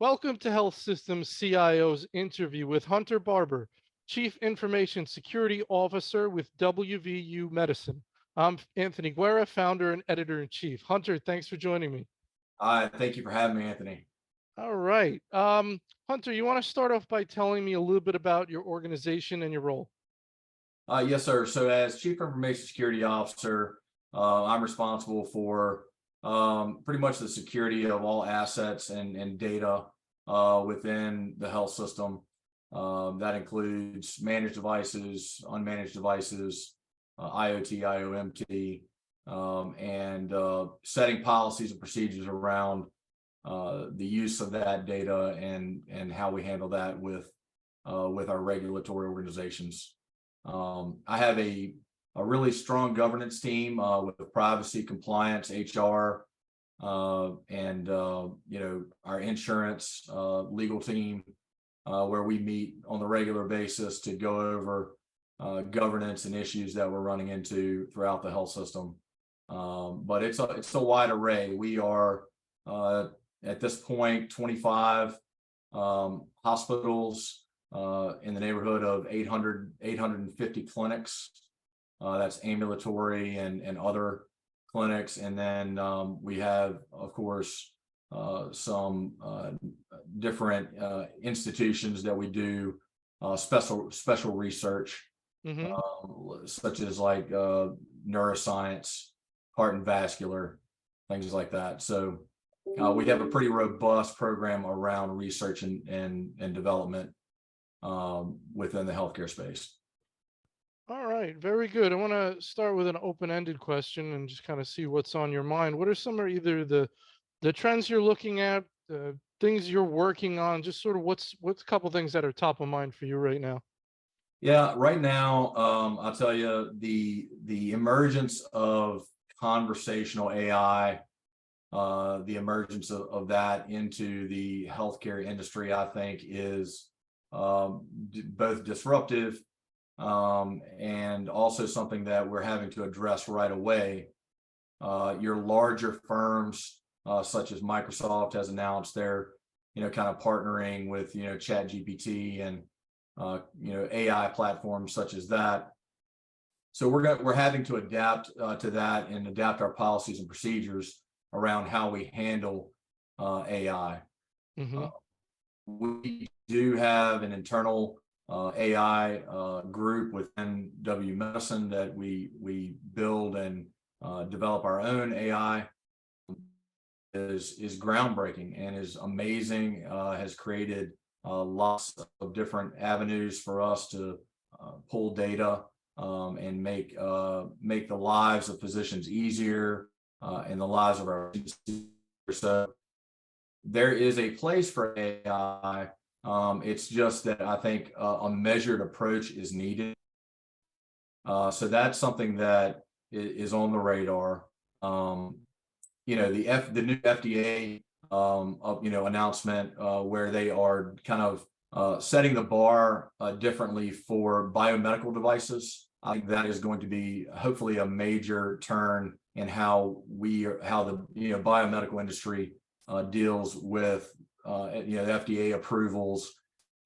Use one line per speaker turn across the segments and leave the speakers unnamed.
Welcome to Health Systems CIO's interview with Hunter Barbour, Chief Information Security Officer with WVU Medicine. I'm Anthony Guerra, founder and editor-in-chief. Hunter, thanks for joining me.
Thank you for having me, Anthony.
All right. Hunter, you want to start off by telling me a little bit about your organization and your role?
Yes, sir. So as Chief Information Security Officer, I'm responsible for pretty much the security of all assets and data within the health system. That includes managed devices, unmanaged devices, IoT, IOMT, and setting policies and procedures around the use of that data and how we handle that with our regulatory organizations. I have a really strong governance team with privacy, compliance, HR, and our insurance legal team, where we meet on the regular basis to go over governance and issues that we're running into throughout the health system. But it's a wide array. We are at this point 25 hospitals. In the neighborhood of 850 clinics. That's ambulatory and other clinics. And then we have, of course, some different institutions that we do special research, such as like neuroscience, heart and vascular, things like that. So we have a pretty robust program around research and development within the healthcare space.
All right, very good. I want to start with an open-ended question and just kind of see what's on your mind. What are some of either the trends you're looking at, the things you're working on, just sort of what's a couple things that are top of mind for you right now?
Yeah, right now, I'll tell you the emergence of conversational AI, the emergence of that into the healthcare industry, I think is both disruptive and also something that we're having to address right away. Your larger firms, such as Microsoft, has announced they're kind of partnering with ChatGPT and AI platforms such as that. So we're having to adapt to that and adapt our policies and procedures around how we handle AI. We do have an internal AI group within WVU Medicine that we build and develop our own AI. Is groundbreaking and is amazing. Has created lots of different avenues for us to pull data and make the lives of physicians easier and the lives of our patients. So there is a place for AI. It's just that I think a measured approach is needed. So that's something that is on the radar. The new FDA announcement where they are kind of setting the bar differently for biomedical devices. I think that is going to be hopefully a major turn in how the biomedical industry deals with FDA approvals,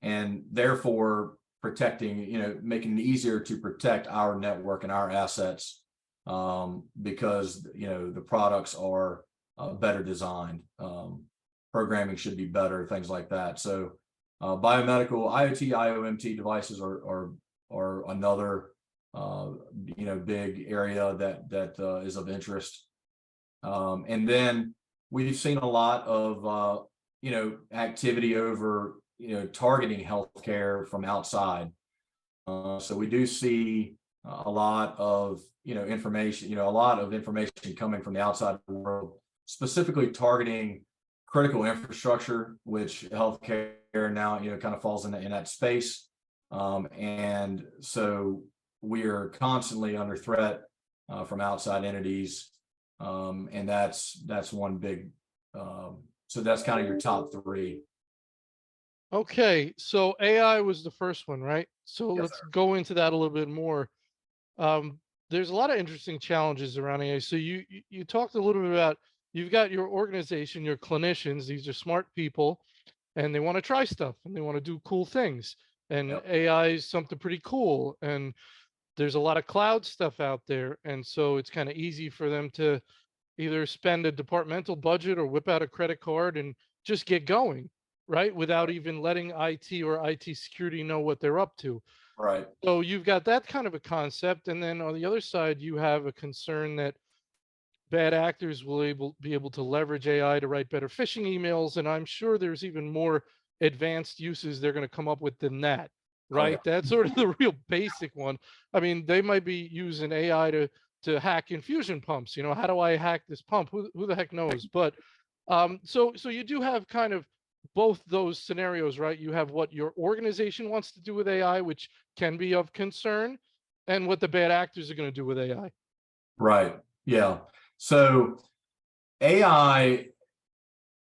and therefore protecting, making it easier to protect our network and our assets because the products are better designed. Programming should be better, things like that. So biomedical IoT, IOMT devices are another big area that is of interest. And then we've seen a lot of activity over targeting healthcare from outside. So we do see a lot of information, a lot of information coming from the outside of the world, specifically targeting critical infrastructure, which healthcare now kind of falls in that space. And so we are constantly under threat from outside entities, and that's one big. So that's kind of your top three.
Okay, so AI was the first one, right? So
Yes,
let's
sir.
go into that a little bit more. There's a lot of interesting challenges around AI. So you talked a little bit about, you've got your organization, your clinicians, these are smart people, and they want to try stuff and they want to do cool things. And
Yep.
AI is something pretty cool. And there's a lot of cloud stuff out there. And so it's kind of easy for them to either spend a departmental budget or whip out a credit card and just get going, right? Without even letting IT or IT security know what they're up to.
Right.
So you've got that kind of a concept. And then on the other side, you have a concern that bad actors will be able to leverage AI to write better phishing emails. And I'm sure there's even more advanced uses they're going to come up with than that,
Oh yeah.
right? That's sort of the real basic one. I mean, they might be using AI to hack infusion pumps. You know, how do I hack this pump? Who the heck knows? But so you do have kind of both those scenarios, right? You have what your organization wants to do with AI, which can be of concern, and what the bad actors are going to do with AI.
Right. Yeah. So I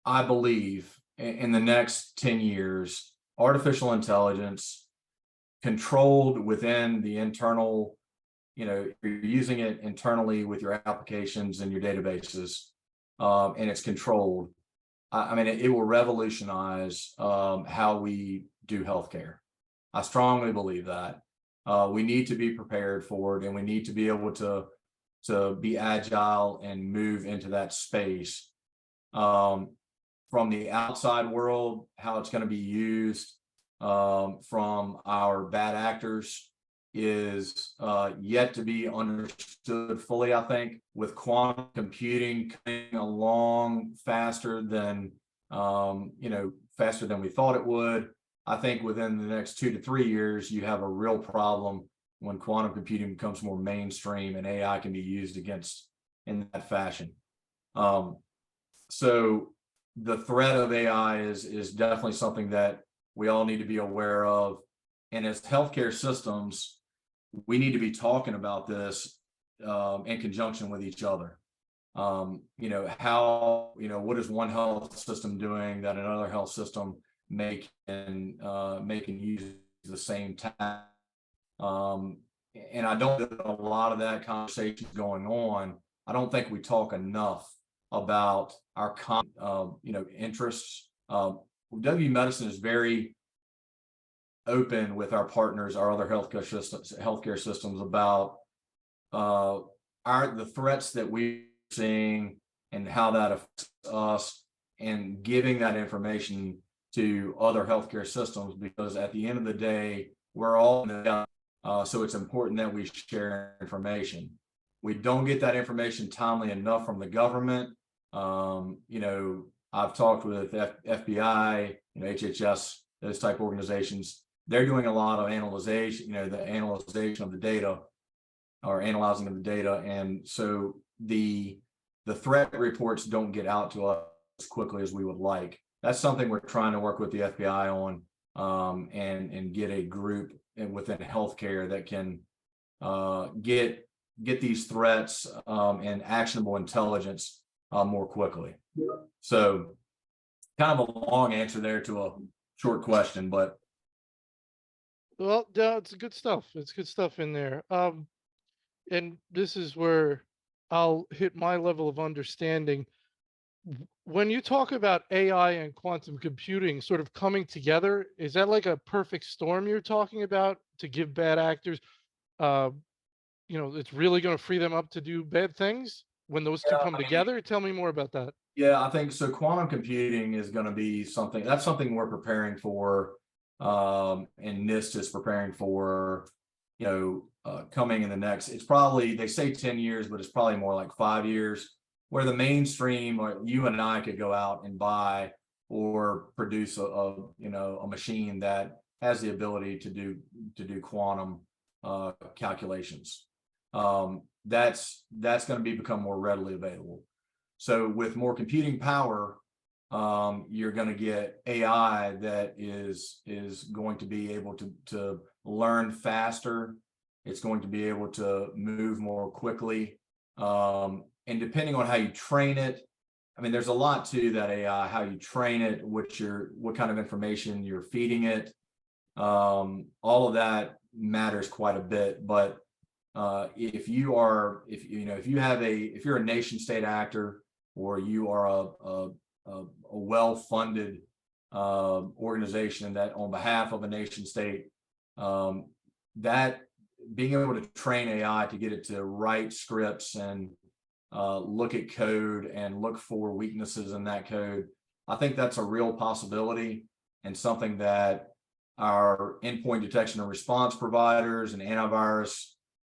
believe in the next 10 years, artificial intelligence controlled within the internal, you're using it internally with your applications and your databases, and it's controlled. I mean, it will revolutionize how we do healthcare. I strongly believe that. We need to be prepared for it, and we need to be able to be agile and move into that space. From the outside world, how it's going to be used from our bad actors is yet to be understood fully, I think, with quantum computing coming along faster than faster than we thought it would. I think within the next 2 to 3 years, you have a real problem when quantum computing becomes more mainstream and AI can be used against in that fashion. So the threat of AI is definitely something that we all need to be aware of. And as healthcare systems, we need to be talking about this in conjunction with each other. What is one health system doing that another health system may can use the same task. And I don't think a lot of that conversation is going on. I don't think we talk enough about our interests. WVU Medicine is very open with our partners, our other healthcare systems about the threats that we're seeing and how that affects us, and giving that information to other healthcare systems, because at the end of the day, we're all in the so it's important that we share information. We don't get that information timely enough from the government. I've talked with FBI, HHS, those type organizations. They're doing a lot of analyzation, the analyzation of the data, or analyzing of the data. And so the threat reports don't get out to us as quickly as we would like. That's something we're trying to work with the FBI on, and get a group within healthcare that can get these threats and actionable intelligence more quickly. So kind of a long answer there to a short question, but
Well, yeah, it's good stuff. It's good stuff in there. And this is where I'll hit my level of understanding. When you talk about AI and quantum computing sort of coming together, is that like a perfect storm you're talking about to give bad actors, uh, it's really going to free them up to do bad things when those two come together? Tell me more about that.
yeah, I think so. Quantum computing is going to be something we're preparing for, and NIST is preparing for, coming in the next. It's probably, they say 10 years, but it's probably more like 5 years, where the mainstream, or you and I, could go out and buy or produce a machine that has the ability to do quantum calculations. That's going to become more readily available. So with more computing power, you're going to get AI that is going to be able to learn faster. It's going to be able to move more quickly. And depending on how you train it, I mean, there's a lot to that AI, how you train it, what kind of information you're feeding it. All of that matters quite a bit. But if you're a nation state actor, or you are a well-funded organization that on behalf of a nation state, that being able to train AI to get it to write scripts and look at code and look for weaknesses in that code, I think that's a real possibility and something that our endpoint detection and response providers and antivirus,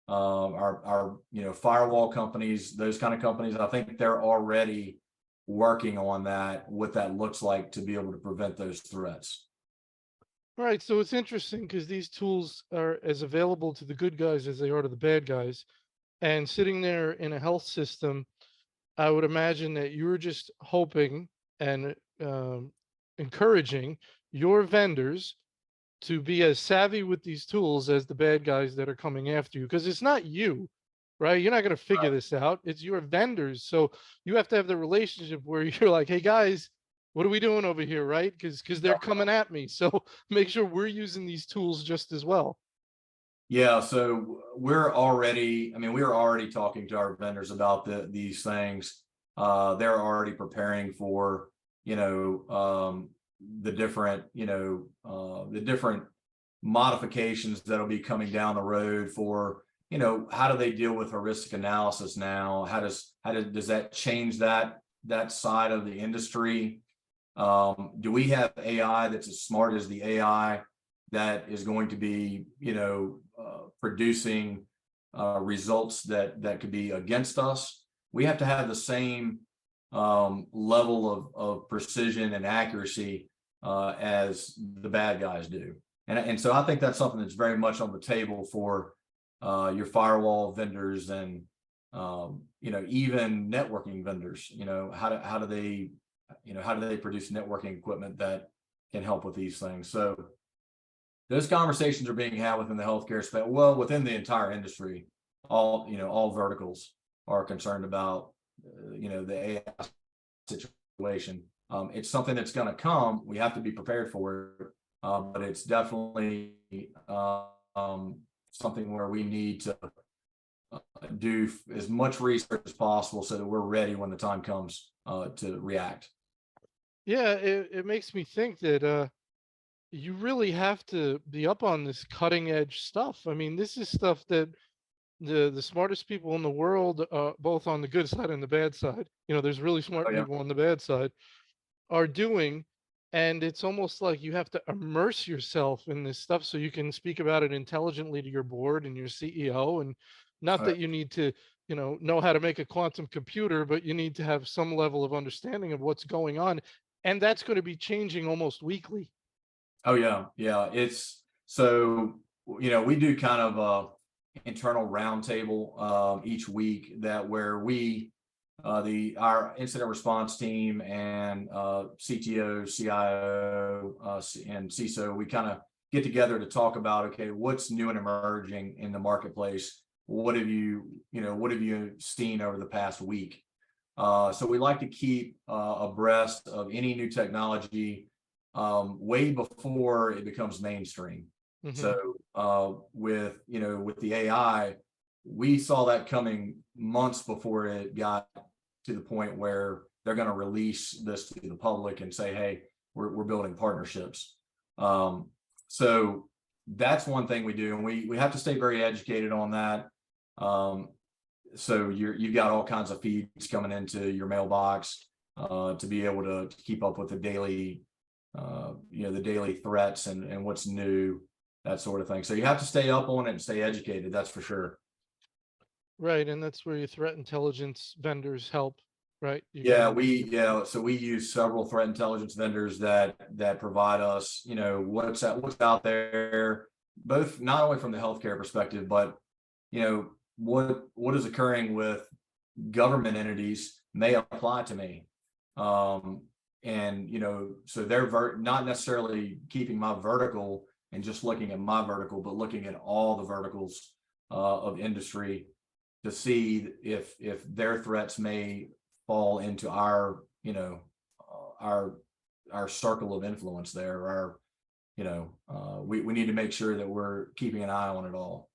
our firewall companies, those kind of companies, I think they're already working on that, what that looks like to be able to prevent those threats.
Right. So it's interesting because these tools are as available to the good guys as they are to the bad guys. And sitting there in a health system, I would imagine that you were just hoping and encouraging your vendors to be as savvy with these tools as the bad guys that are coming after you. Because it's not you, right? You're not going to figure this out. It's your vendors. So you have to have the relationship where you're like, hey guys, what are we doing over here, right? Because they're coming at me. So make sure we're using these tools just as well.
Yeah, so we're already, I mean, we are already talking to our vendors about these things. They're already preparing for, the different, the different modifications that'll be coming down the road for, how do they deal with heuristic analysis now? Does that change that side of the industry? Do we have AI that's as smart as the AI that is going to be, producing results that could be against us? We have to have the same level of precision and accuracy as the bad guys do. And so I think that's something that's very much on the table for your firewall vendors and even networking vendors. How do they produce networking equipment that can help with these things? So those conversations are being had within the healthcare space, well, within the entire industry. All verticals are concerned about the AI situation. It's something that's going to come. We have to be prepared for it, but it's definitely something where we need to do as much research as possible so that we're ready when the time comes to react.
Yeah, it makes me think that you really have to be up on this cutting edge stuff. I mean, this is stuff that the smartest people in the world, both on the good side and the bad side, there's really smart
Oh yeah.
people on the bad side, are doing. And it's almost like you have to immerse yourself in this stuff so you can speak about it intelligently to your board and your CEO. And not that you need to, know how to make a quantum computer, but you need to have some level of understanding of what's going on. And that's going to be changing almost weekly.
Oh yeah, yeah. It's so we do kind of a internal roundtable each week that where we our incident response team and CTO, CIO, and CISO, we kind of get together to talk about, okay, what's new and emerging in the marketplace? What have you seen over the past week? So we like to keep abreast of any new technology way before it becomes mainstream.
Hmm.
So with the AI, we saw that coming months before it got to the point where they're going to release this to the public and say, hey, we're building partnerships. So that's one thing we do, and we have to stay very educated on that. So you've got all kinds of feeds coming into your mailbox to be able to keep up with the daily threats and what's new, that sort of thing. So you have to stay up on it and stay educated. That's for sure.
Right. And that's where your threat intelligence vendors help, right? You
Yeah,
can,
so we use several threat intelligence vendors that provide us, what's out there, both not only from the healthcare perspective, but what is occurring with government entities may apply to me. And so they're not necessarily keeping my vertical and just looking at my vertical, but looking at all the verticals of industry to see if their threats may fall into our our circle of influence there. We need to make sure that we're keeping an eye on it all.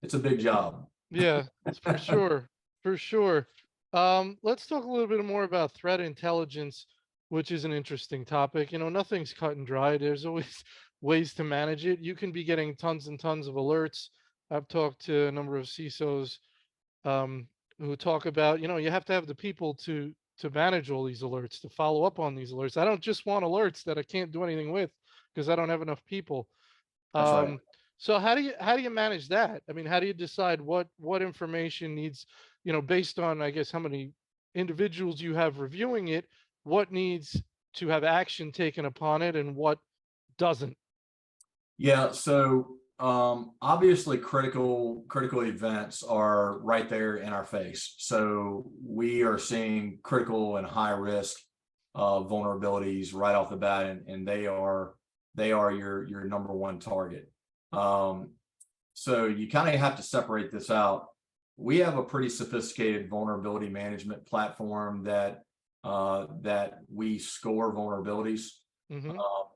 It's a big job.
yeah, it's for sure. For sure. Let's talk a little bit more about threat intelligence. which is an interesting topic. Nothing's cut and dry. There's always ways to manage it. You can be getting tons and tons of alerts. I've talked to a number of CISOs um, who talk about, you have to have the people to manage all these alerts, to follow up on these alerts. I don't just want alerts that I can't do anything with because I don't have enough people.
That's right.
Um, so how do you manage that? I mean, how do you decide what information needs, based on, I guess, how many individuals you have reviewing it, what needs to have action taken upon it and what doesn't?
Yeah, so obviously critical events are right there in our face. So we are seeing critical and high risk vulnerabilities right off the bat, and they are your number one target. Um, so you kind of have to separate this out. We have a pretty sophisticated vulnerability management platform that we score vulnerabilities.
Hmm.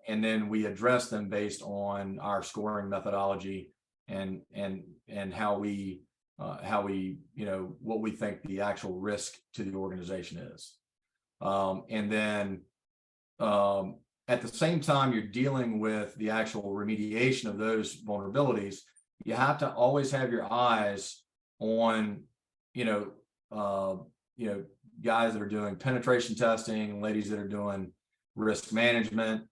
And then we address them based on our scoring methodology and how we what we think the actual risk to the organization is. And then at the same time you're dealing with the actual remediation of those vulnerabilities, you have to always have your eyes on you know uh, you know guys that are doing penetration testing, ladies that are doing risk management.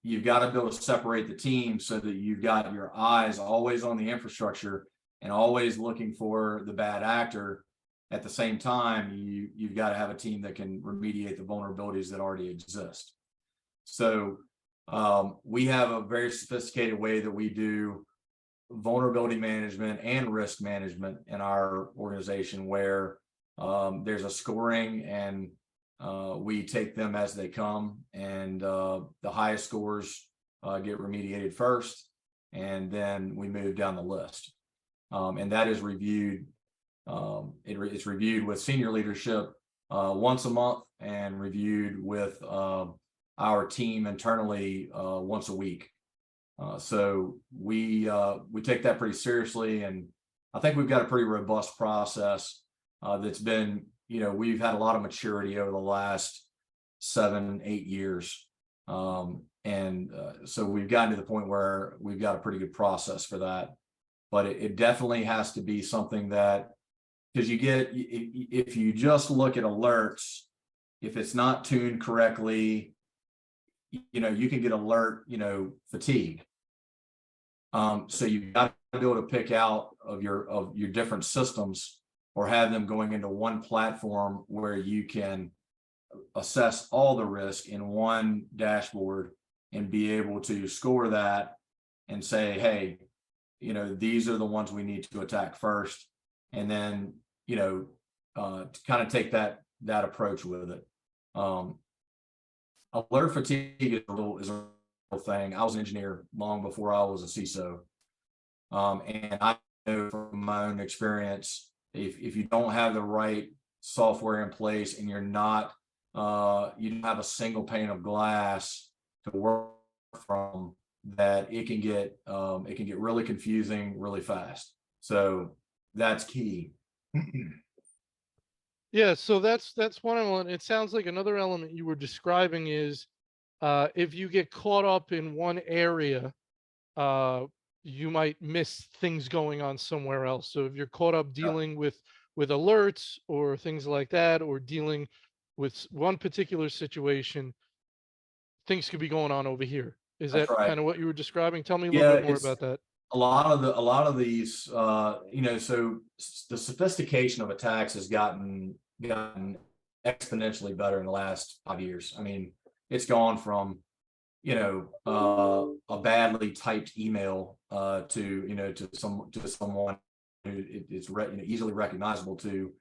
You've got to be able to separate the team so that you've got your eyes always on the infrastructure and always looking for the bad actor. At the same time, you've got to have a team that can remediate the vulnerabilities that already exist. So we have a very sophisticated way that we do vulnerability management and risk management in our organization, where there's a scoring, and we take them as they come, and the highest scores get remediated first, and then we move down the list. And that is reviewed. It's reviewed with senior leadership once a month, and reviewed with our team internally once a week. So we take that pretty seriously, and I think we've got a pretty robust process that's been, we've had a lot of maturity over the last 7-8 years. So we've gotten to the point where we've got a pretty good process for that. But it definitely has to be something that, because if you just look at alerts, if it's not tuned correctly, you can get alert, fatigue. So you've got to be able to pick out of your different systems, or have them going into one platform where you can assess all the risk in one dashboard and be able to score that and say, hey, these are the ones we need to attack first. And then, to kind of take that approach with it. Alert fatigue is a real thing. I was an engineer long before I was a CISO. And I know from my own experience, if you don't have the right software in place, and you're not, you don't have a single pane of glass to work from, that it can get really confusing really fast. So that's key.
Yeah, so that's one element. It sounds like another element you were describing is if you get caught up in one area, uh, you might miss things going on somewhere else. So if you're caught up dealing with alerts or things like that, or dealing with one particular situation, things could be going on over here. Is
That's
that
right.
kind of what you were describing? Tell me a little
Yeah,
bit more
it's
about that.
a lot of these, so the sophistication of attacks has gotten exponentially better in the last 5 years. I mean, it's gone from, a badly typed email to someone who it's easily recognizable, to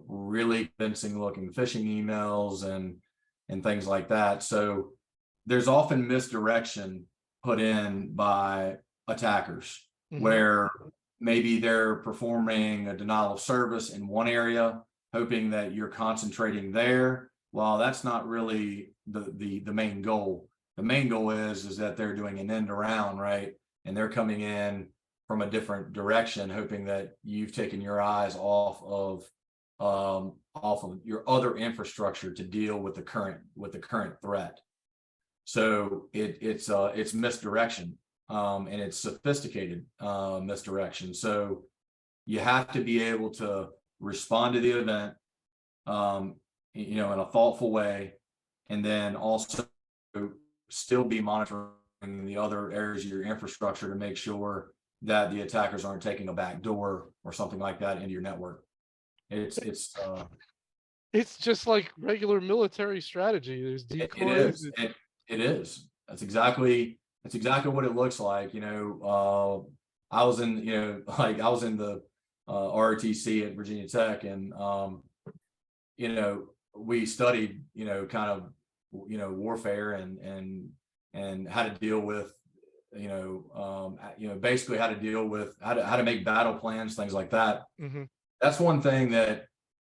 really convincing looking phishing emails and things like that. So there's often misdirection put in by attackers,
Hmm.
where maybe they're performing a denial of service in one area, hoping that you're concentrating there. Well, that's not really the main goal. The main goal is that they're doing an end around, right? And they're coming in from a different direction, hoping that you've taken your eyes off off of your other infrastructure to deal with the current threat. So it's misdirection, and it's sophisticated misdirection. So you have to be able to respond to the event, in a thoughtful way, and then also still be monitoring the other areas of your infrastructure to make sure that the attackers aren't taking a back door or something like that into your network. It's
just like regular military strategy. There's
it
decoys.
is it is that's exactly what it looks like. I was in I was in the ROTC at Virginia Tech, and we studied kind of warfare and how to deal with basically how to deal with how to make battle plans, things like that.
Mhm.
That's one thing that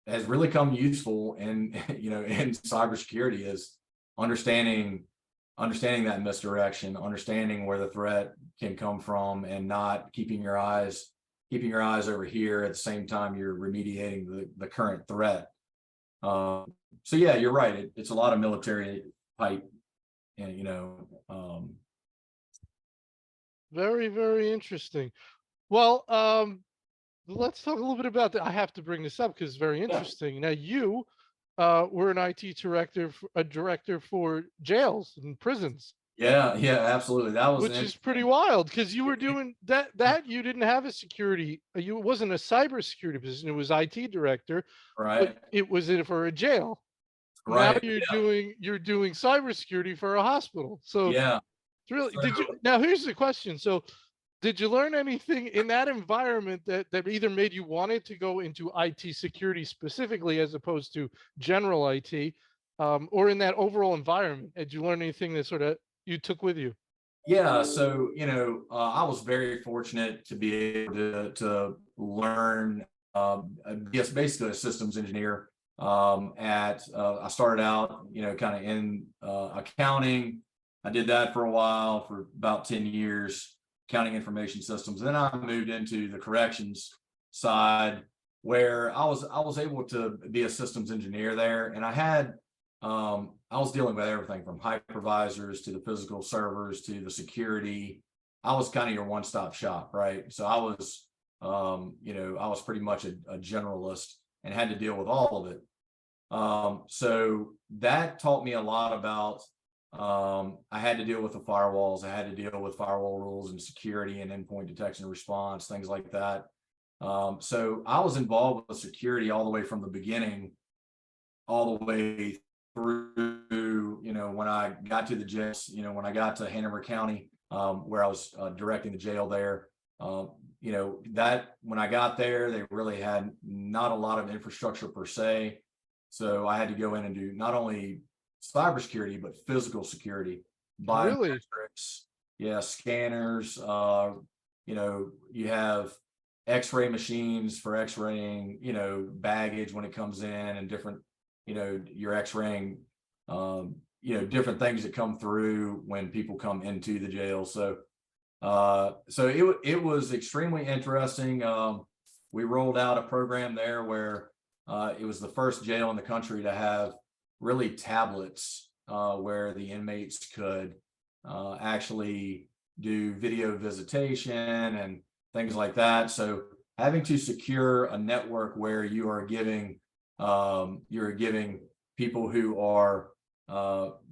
has really come useful in in cybersecurity, is understanding that misdirection, understanding where the threat can come from, and not keeping your eyes over here at the same time you're remediating the current threat. So yeah, you're right. It's a lot of military type, and
Very, very interesting. Well, let's talk a little bit about that. I have to bring this up because it's very
yeah,
interesting. Now, you were an IT director, a director for jails and prisons,
yeah, absolutely. That was an
which is pretty
interesting.
wild because you were doing that. That you didn't have a security. You it wasn't a cybersecurity position. It was IT director, but
Right,
it was in for a jail. Now
right,
you're doing cybersecurity for a hospital. So
yeah.
it's really,
So
did you, now here's the question. So did you learn anything in that environment that either made you wanted to go into IT security specifically as opposed to general IT, or in that overall environment? Did you learn anything that sort of you took with you?
yeah, so I was very fortunate to be able to learn, yes, basically a systems engineer. At I started out, kind of in accounting. I did that for a while, for about 10 years, accounting information systems. Then I moved into the corrections side, where I was able to be a systems engineer there, and I was dealing with everything from hypervisors to the physical servers to the security. I was kind of your one-stop shop, right? So I was pretty much a generalist and had to deal with all of it. So that taught me a lot about. I had to deal with the firewalls. I had to deal with firewall rules and security and endpoint detection and response, things like that. So I was involved with security all the way from the beginning, all the way through, when I got to the jails, when I got to Hanover County, where I was directing the jail there. That when I got there, they really had not a lot of infrastructure per se. So I had to go in and do not only cybersecurity, but physical security,
Really?
biometrics, yeah, scanners. You have X-ray machines for X-raying, baggage when it comes in, and different, you're X-raying, different things that come through when people come into the jail. So it was extremely interesting. We rolled out a program there where it was the first jail in the country to have really tablets, where the inmates could actually do video visitation and things like that. So having to secure a network where you're giving people who are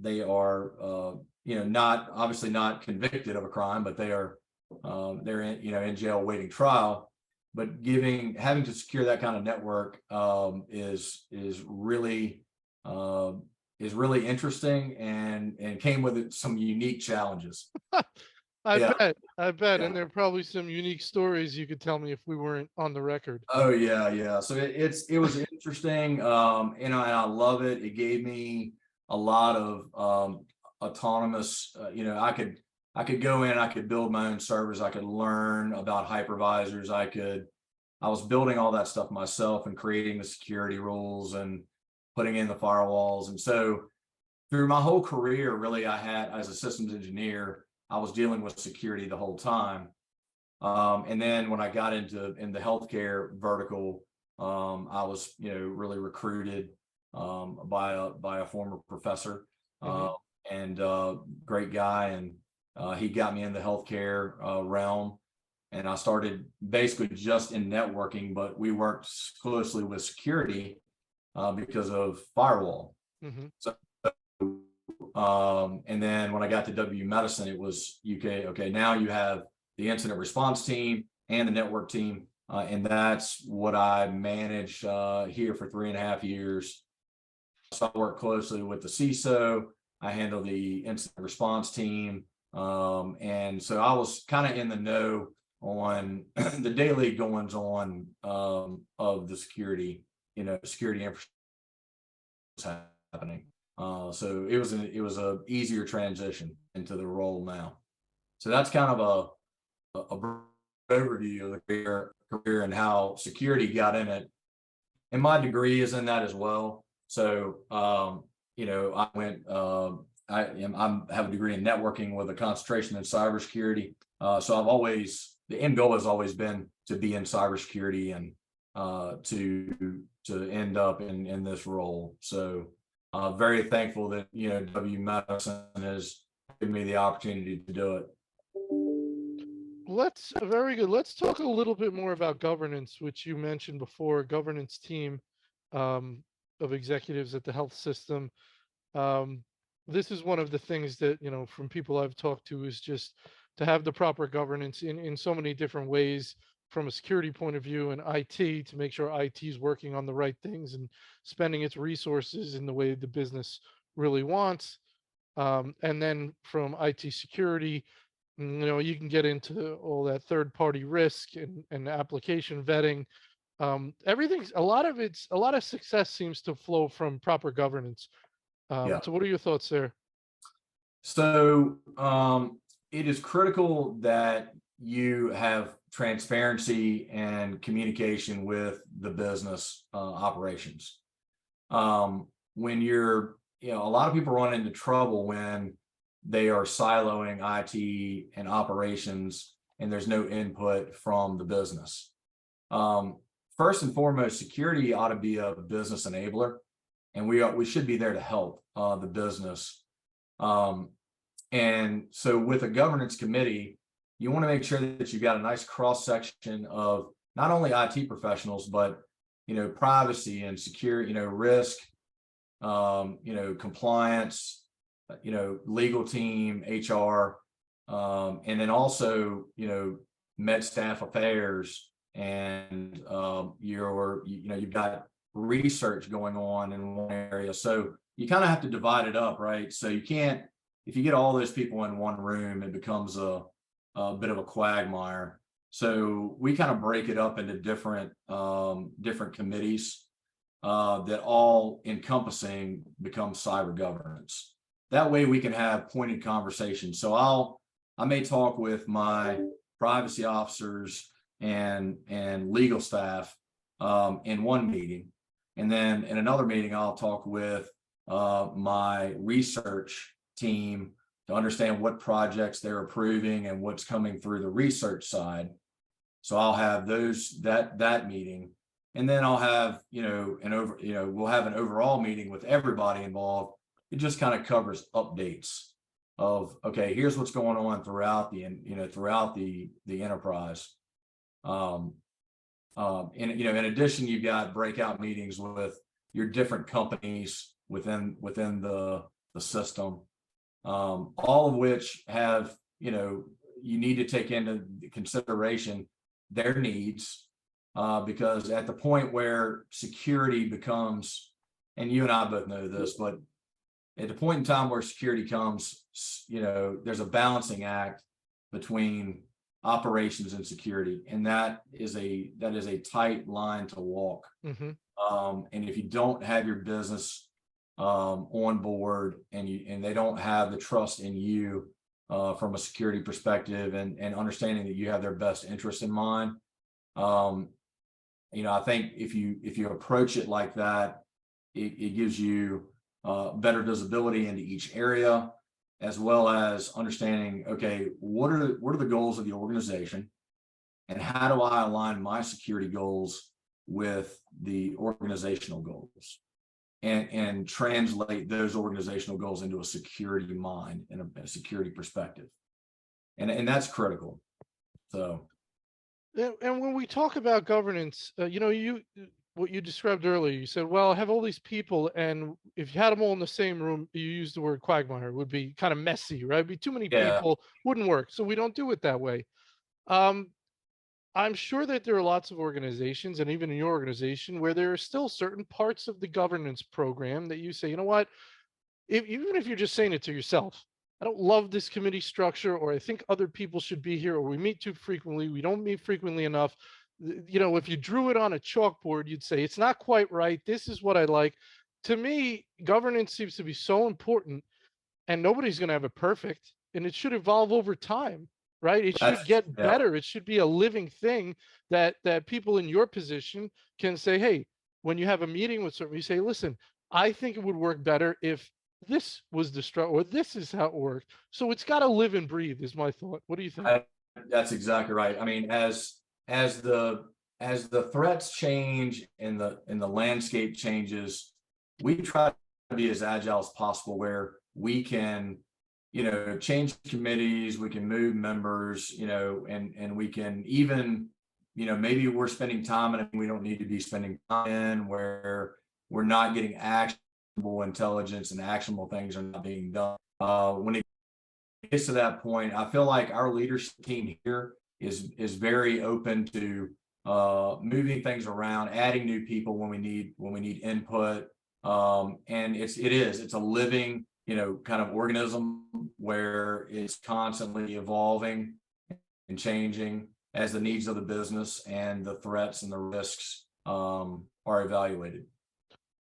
they are not, obviously not convicted of a crime, but they're in jail waiting trial, but having to secure that kind of network is really interesting, and came with it some unique challenges.
I
Yeah,
bet. I bet.
yeah.
And there are probably some unique stories you could tell me if we weren't on the record.
Oh yeah, yeah. So it was interesting, and I love it. It gave me a lot of autonomous. I could go in, I could build my own servers, I could learn about hypervisors, I was building all that stuff myself and creating the security rules and putting in the firewalls. And so through my whole career, really, I had, as a systems engineer, I was dealing with security the whole time. And then when I got in the healthcare vertical, I was, really recruited by a former professor,
Hmm.
and great guy, and he got me in the healthcare realm, and I started basically just in networking, but we worked closely with security because of firewall.
Hmm.
So, and then when I got to WVU medicine, it was UK. Okay, now you have the incident response team and the network team, and that's what I managed here for 3.5 years. So I work closely with the CISO. I handle the incident response team, and so I was kind of in the know on the daily goings on of the security, security infrastructure happening. So it was a easier transition into the role now. So that's kind of a brief overview of the career and how security got in it. And my degree is in that as well. So I went. I have a degree in networking with a concentration in cybersecurity. So the end goal has always been to be in cybersecurity and to end up in this role. So very thankful that W Medicine has given me the opportunity to do it.
Let's very good. Let's talk a little bit more about governance, which you mentioned before, governance team um, of executives at the health system. Um, this is one of the things that, from people I've talked to, is just to have the proper governance in so many different ways, from a security point of view and IT, to make sure IT is working on the right things and spending its resources in the way the business really wants. And then from IT security, you can get into all that third party risk and application vetting. Everything's a lot of success seems to flow from proper governance.
Yeah.
So what are your thoughts there?
So it is critical that you have transparency and communication with the business operations. When a lot of people run into trouble when they are siloing IT and operations and there's no input from the business. Um, First and foremost, security ought to be a business enabler, and we should be there to help the business. Um, and so with a governance committee, you want to make sure that you've got a nice cross section of not only IT professionals, but privacy and secure, risk, compliance, legal team, HR, and then also, med staff affairs, and you've got research going on in one area. So you kind of have to divide it up, right? So you can't, if you get all those people in one room, it becomes a bit of a quagmire. So we kind of break it up into different committees that all encompassing become cyber governance. That way we can have pointed conversations. So I may talk with my privacy officers and legal staff in one meeting, and then in another meeting I'll talk with my research team to understand what projects they're approving and what's coming through the research side. So I'll have that meeting, and then I'll have we'll have an overall meeting with everybody involved. It just kind of covers updates of, okay, here's what's going on throughout the enterprise. In addition, you've got breakout meetings with your different companies within the system, all of which have, you need to take into consideration their needs, because at the point where security becomes, and you and I both know this, but at the point in time where security comes, there's a balancing act between operations and security, and that is a tight line to walk.
Hmm.
And if you don't have your business on board, and they don't have the trust in you from a security perspective, and understanding that you have their best interest in mind, I think if you approach it like that, it gives you better visibility into each area, as well as understanding, okay, what are the goals of the organization, and how do I align my security goals with the organizational goals and translate those organizational goals into a security mind and a security perspective. And that's critical. So.
And when we talk about governance, what you described earlier, you said, well, I have all these people, and if you had them all in the same room, you used the word quagmire, it would be kind of messy, right? It'd be too many
Yeah.
people, wouldn't work. So we don't do it that way. Um, I'm sure that there are lots of organizations, and even in your organization, where there are still certain parts of the governance program that you say, you know what, even if you're just saying it to yourself, I don't love this committee structure, or I think other people should be here, or we meet too frequently, we don't meet frequently enough. If you drew it on a chalkboard, you'd say, it's not quite right. This is what I like. To me, governance seems to be so important, and nobody's going to have it perfect, and it should evolve over time, right? It should
That's,
get
yeah.
better. It should be a living thing that people in your position can say, hey, when you have a meeting with somebody, you say, listen, I think it would work better if this was the structure, or this is how it worked. So it's got to live and breathe, is my thought. What do you think?
That's exactly right. I mean, as the threats change and the landscape changes, we try to be as agile as possible, where we can, change committees, we can move members, and we can even, maybe we're spending time and we don't need to be spending time in, where we're not getting actionable intelligence and actionable things are not being done. When it gets to that point, I feel like our leadership team here is very open to moving things around, adding new people when we need input. And it's a living, kind of organism where it's constantly evolving and changing as the needs of the business and the threats and the risks are evaluated.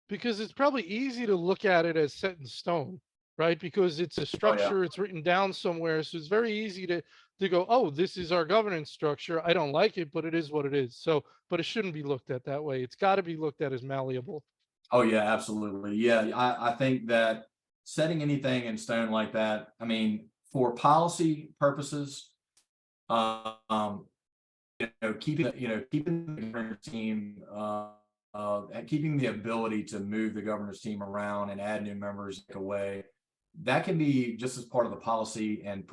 Because it's probably easy to look at it as set in stone, right? Because it's a
Oh yeah.
structure, it's written down somewhere. So it's very easy to go, oh, this is our governance structure. I don't like it, but it is what it is. So, but it shouldn't be looked at that way. It's got to be looked at as malleable.
Oh yeah, absolutely. Yeah, I think that setting anything in stone like that, I mean, for policy purposes, um, keeping the governance team, keeping the ability to move the governance team around and add new members away, that can be just as part of the policy and,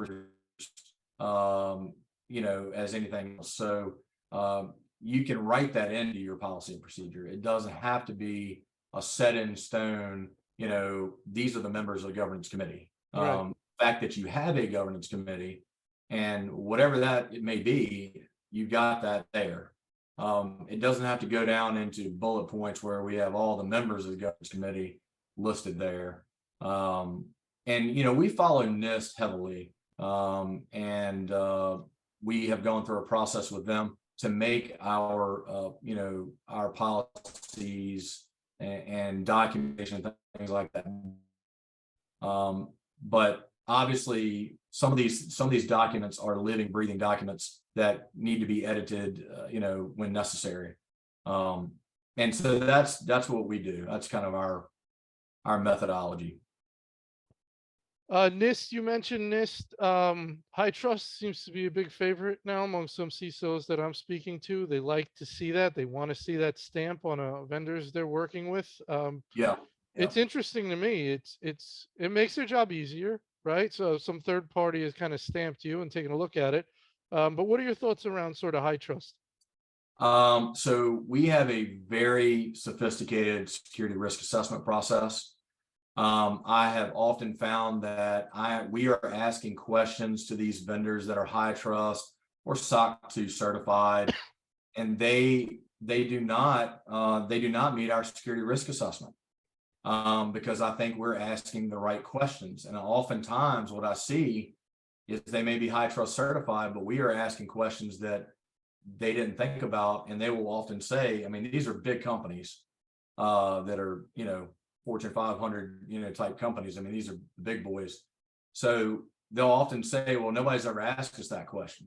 as anything else. So you can write that into your policy and procedure. It doesn't have to be a set in stone, these are the members of the governance committee.
Right.
The fact that you have a governance committee and whatever that it may be, you got that there. It doesn't have to go down into bullet points where we have all the members of the governance committee listed there. And we follow NIST heavily, and we have gone through a process with them to make our policies and documentation, things like that. But obviously, some of these documents are living, breathing documents that need to be edited, when necessary. And so that's what we do. That's kind of our methodology.
NIST, you mentioned NIST. High trust seems to be a big favorite now among some CISOs that I'm speaking to. They like to see that. They want to see that stamp on vendors they're working with.
Yeah.
It's interesting to me. It makes their job easier, right? So some third party has kind of stamped you and taken a look at it. But what are your thoughts around sort of high trust?
So we have a very sophisticated security risk assessment process. I have often found that we are asking questions to these vendors that are high trust or SOC 2 certified, and they do not meet our security risk assessment, because I think we're asking the right questions. And oftentimes what I see is they may be high trust certified, but we are asking questions that they didn't think about. And they will often say, I mean, these are big companies that are, Fortune 500, type companies. I mean, these are big boys. So they'll often say, well, nobody's ever asked us that question.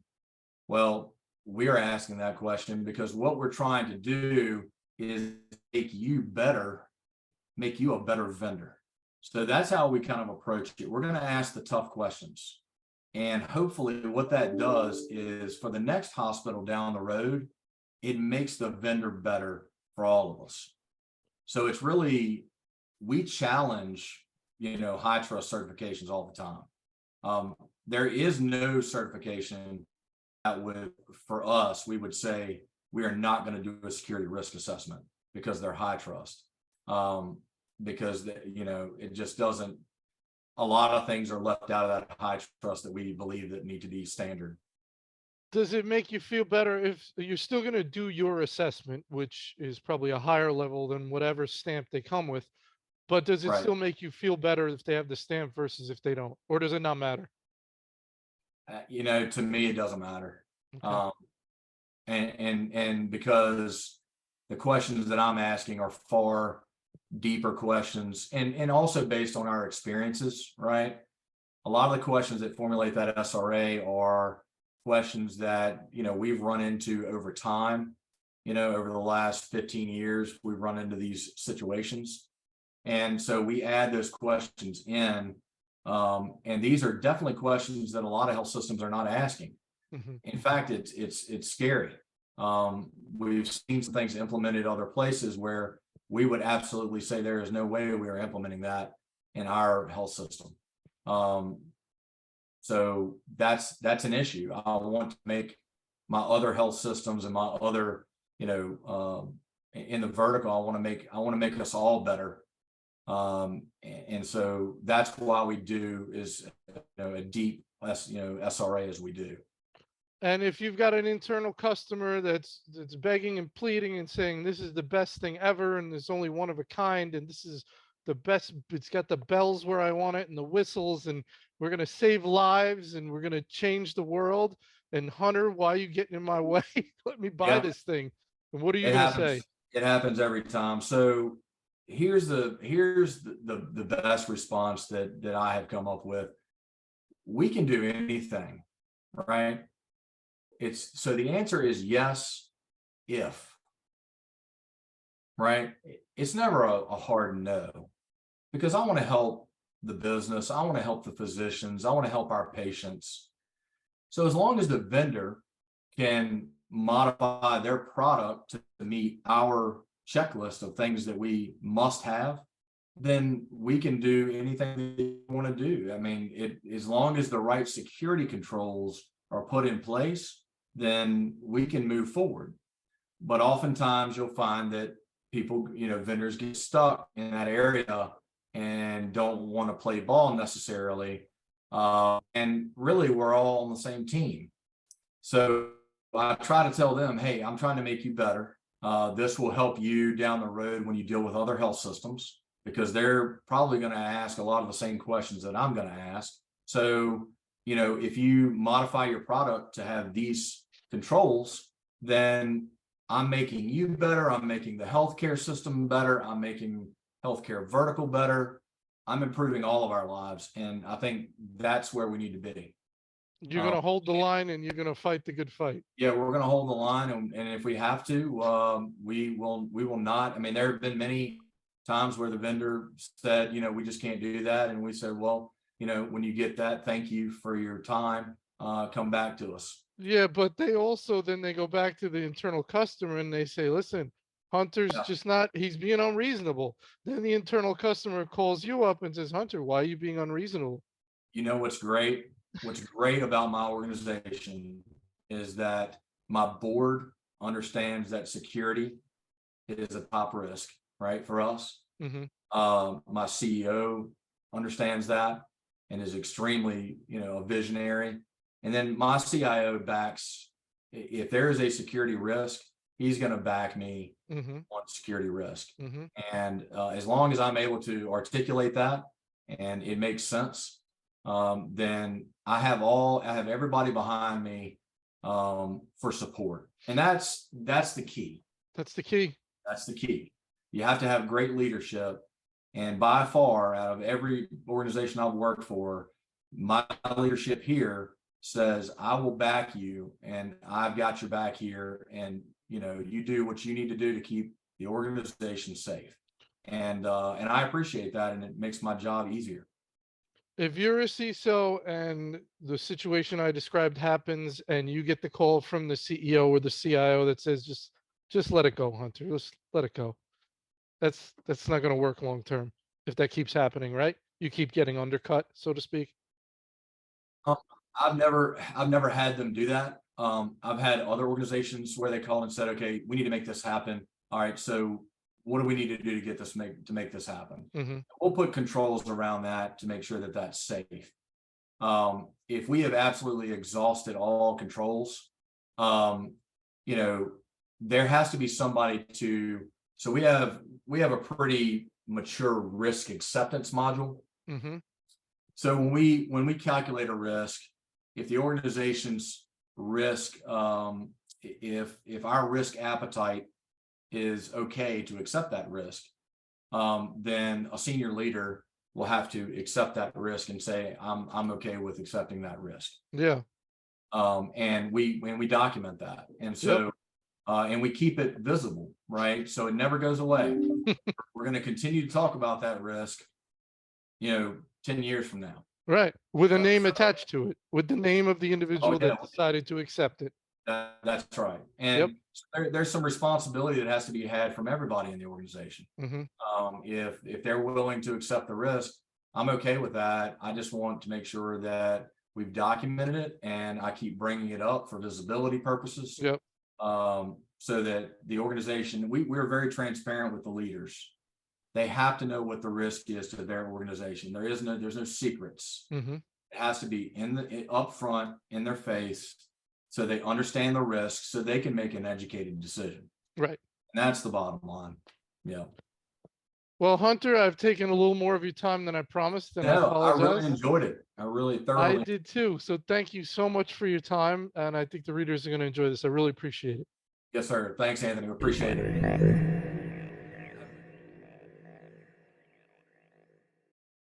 Well, we are asking that question because what we're trying to do is make you a better vendor. So that's how we kind of approach it. We're going to ask the tough questions. And hopefully what that does is for the next hospital down the road, it makes the vendor better for all of us. So it's really, we challenge, high trust certifications all the time. There is no certification that would, for us, we would say we are not going to do a security risk assessment because they're high trust. Because it just doesn't, a lot of things are left out of that high trust that we believe that need to be standard.
Does it make you feel better if you're still going to do your assessment, which is probably a higher level than whatever stamp they come with? But does it
Right.
still make you feel better if they have the stamp versus if they don't? Or does it not matter?
To me, it doesn't matter.
Okay.
And because the questions that I'm asking are far deeper questions, and also based on our experiences, right? A lot of the questions that formulate that SRA are questions that we've run into over time. Over the last 15 years, we've run into these situations, and so we add those questions in. And these are definitely questions that a lot of health systems are not asking.
Mhm.
In fact, it's scary. We've seen some things implemented other places where we would absolutely say there is no way we are implementing that in our health system. So that's an issue. I want to make my other health systems and my other, in the vertical, I want to make us all better. And so that's why we do is a deep SRA as we do.
And if you've got an internal customer that's begging and pleading and saying this is the best thing ever and there's only one of a kind and this is the best, it's got the bells where I want it and the whistles and we're going to save lives and we're going to change the world. And Hunter, why are you getting in my way? Let me buy
Yeah,
this thing. And what are you
it
going to
happens.
say?
It happens every time. So here's the best response that I have come up with. We can do anything, right? So the answer is yes, if, right? It's never a hard no, because I want to help the business. I want to help the physicians. I want to help our patients. So as long as the vendor can modify their product to meet our checklist of things that we must have, then we can do anything we want to do. I mean, as long as the right security controls are put in place, then we can move forward. But oftentimes you'll find that people, vendors get stuck in that area and don't want to play ball necessarily. And really, we're all on the same team. So I try to tell them, hey, I'm trying to make you better. This will help you down the road when you deal with other health systems, because they're probably going to ask a lot of the same questions that I'm going to ask. So, if you modify your product to have these controls, then I'm making you better. I'm making the healthcare system better. I'm making healthcare vertical better. I'm improving all of our lives. And I think that's where we need to be.
You're going to hold the line and you're going to fight the good fight.
Yeah, we're going to hold the line. And if we have to, we will not. I mean, there have been many times where the vendor said, we just can't do that. And we said, well, when you get that, thank you for your time. Come back to us.
Yeah, but they also then they go back to the internal customer and they say, listen, Hunter's
Yeah.
just not, he's being unreasonable. Then the internal customer calls you up and says, Hunter, why are you being unreasonable?
What's great? What's great about my organization is that my board understands that security is a top risk, right, for us.
Hmm.
My CEO understands that and is extremely, a visionary. And then my CIO backs, if there is a security risk, he's going to back me
Hmm.
on security risk.
Hmm.
And as long as I'm able to articulate that and it makes sense, then I have everybody behind me for support. And that's the key.
That's the key.
That's the key. You have to have great leadership. And by far, out of every organization I've worked for, my leadership here says, I will back you and I've got your back here. And, you do what you need to do to keep the organization safe. And I appreciate that. And it makes my job easier.
If you're a CISO and the situation I described happens and you get the call from the CEO or the CIO that says, Just let it go, Hunter. Just let it go. That's not going to work long term if that keeps happening, right? You keep getting undercut, so to speak.
Um, I've never had them do that. I've had other organizations where they called and said, okay, we need to make this happen. All right, so what do we need to do to get this to make this happen?
Hmm.
We'll put controls around that to make sure that that's safe. If we have absolutely exhausted all controls, you know, there has to be somebody to, so we have a pretty mature risk acceptance module.
Hmm.
So when we calculate a risk, if the organization's risk, if our risk appetite is okay to accept that risk, then a senior leader will have to accept that risk and say, I'm okay with accepting that risk.
Yeah.
And we document that. And
Yep.
so, and we keep it visible, right? So it never goes away. We're going to continue to talk about that risk, 10 years from now.
Right. With a name attached to it, with the name of the individual
yeah.
that decided to accept it.
That's right.
Yep.
And there's some responsibility that has to be had from everybody in the organization.
Hmm.
If they're willing to accept the risk, I'm okay with that. I just want to make sure that we've documented it and I keep bringing it up for visibility purposes.
Yep.
So that the organization, we're very transparent with the leaders. They have to know what the risk is to their organization. There's no secrets.
Hmm.
It has to be up front in their face, so they understand the risk, so they can make an educated decision.
Right.
And that's the bottom line. Yeah.
Well, Hunter, I've taken a little more of your time than I promised, and I
No, I really
apologize.
enjoyed it. I really
I
thoroughly.
did too. So thank you so much for your time, and I think the readers are going to enjoy this. I really appreciate it.
Yes, sir. Thanks, Anthony. Appreciate it.